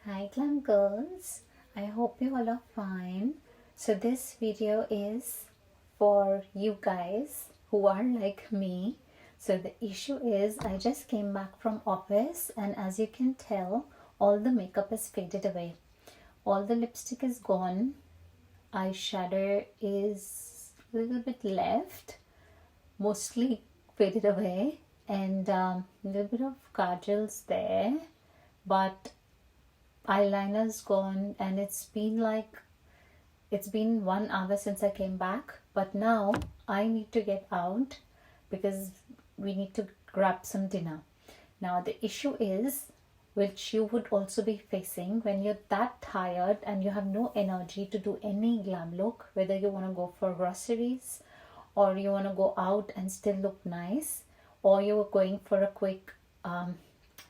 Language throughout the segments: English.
Hi glam girls, I hope you all are fine. So this video is for you guys who are like me. So the issue is I just came back from office and as you can tell all the makeup is faded away. All the lipstick is gone. Eyeshadow is a little bit left, mostly faded away, and a little bit of kajal's there, but eyeliner's gone, and it's been 1 hour since I came back, but now I need to get out because we need to grab some dinner. Now the issue is, which you would also be facing when you're that tired and you have no energy to do any glam look, whether you want to go for groceries or you want to go out and still look nice, or you're going for a quick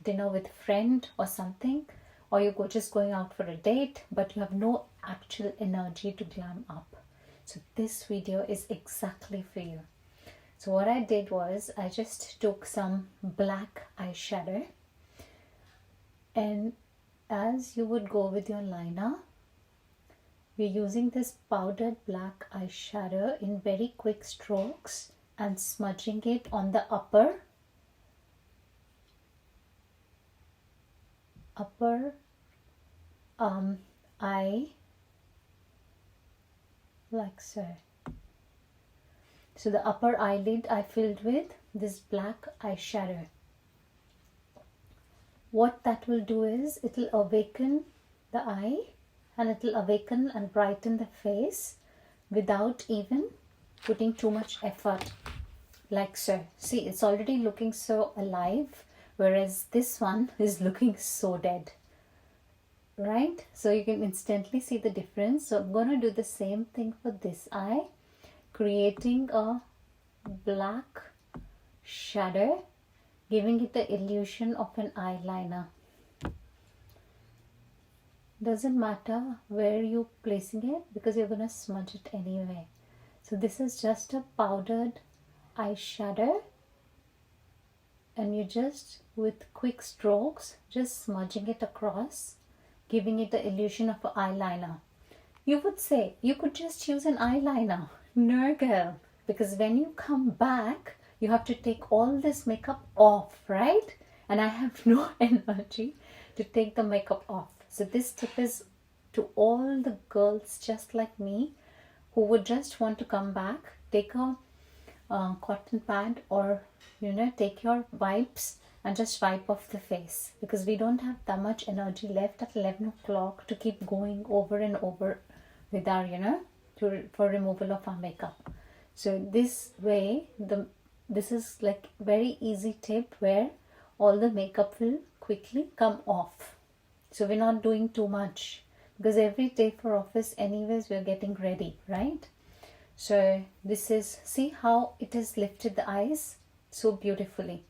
dinner with a friend or something, or you're just going out for a date but you have no actual energy to glam up. So this video is exactly for you. So what I did was I just took some black eyeshadow, and as you would go with your liner, we're using this powdered black eyeshadow in very quick strokes and smudging it on the upper eye, like so. So the upper eyelid I filled with this black eyeshadow. What that will do is it will awaken the eye and it will awaken and brighten the face without even putting too much effort, like so. See, it's already looking so alive, whereas this one is looking so dead, right? So you can instantly see the difference. So I'm going to do the same thing for this eye, creating a black shadow, giving it the illusion of an eyeliner. Doesn't matter where you're placing it because you're going to smudge it anyway. So this is just a powdered eyeshadow, and you just with quick strokes just smudging it across, giving it the illusion of an eyeliner. You would say you could just use an eyeliner. No girl, because when you come back you have to take all this makeup off, right? And I have no energy to take the makeup off. So this tip is to all the girls just like me who would just want to come back, take a cotton pad, or take your wipes and just wipe off the face, because we don't have that much energy left at 11 o'clock to keep going over and over with our for removal of our makeup. So this way, this is like very easy tip where all the makeup will quickly come off. So we're not doing too much because every day for office anyways we're getting ready, right? So this is, see how it has lifted the eyes so beautifully.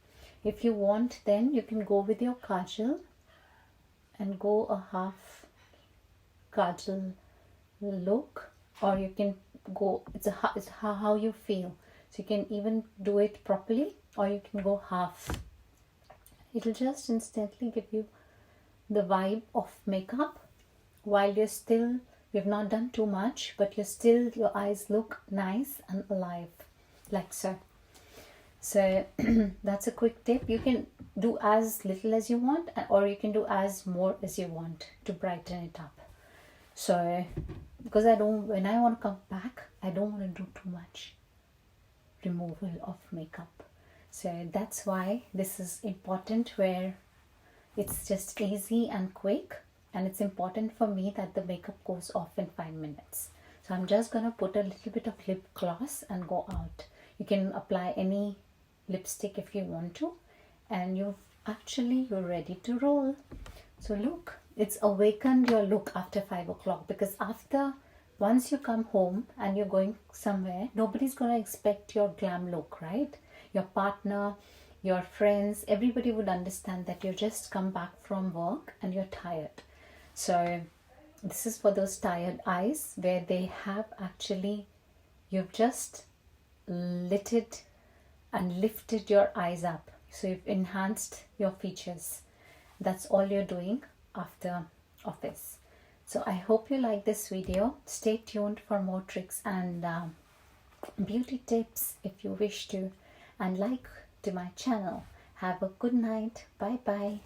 If you want, then you can go with your kajal and go a half kajal look, or you can go, it's how you feel. So you can even do it properly or you can go half. It'll just instantly give you the vibe of makeup while you've not done too much, but your eyes look nice and alive, like so. So that's a quick tip. You can do as little as you want, or you can do as more as you want to brighten it up. So because when I want to come back, I don't want to do too much removal of makeup. So that's why this is important, where it's just easy and quick, and it's important for me that the makeup goes off in 5 minutes. So I'm just gonna put a little bit of lip gloss and go out. You can apply any lipstick if you want to, and you're ready to roll. So look, it's awakened your look after 5 o'clock, because once you come home and you're going somewhere, nobody's gonna expect your glam look, right? Your partner, your friends, everybody would understand that you just come back from work and you're tired. So this is for those tired eyes where they have you've just lit it and lifted your eyes up. So you've enhanced your features. That's all you're doing after office. So I hope you like this video. Stay tuned for more tricks and beauty tips if you wish to, and like to my channel. Have a good night. Bye bye.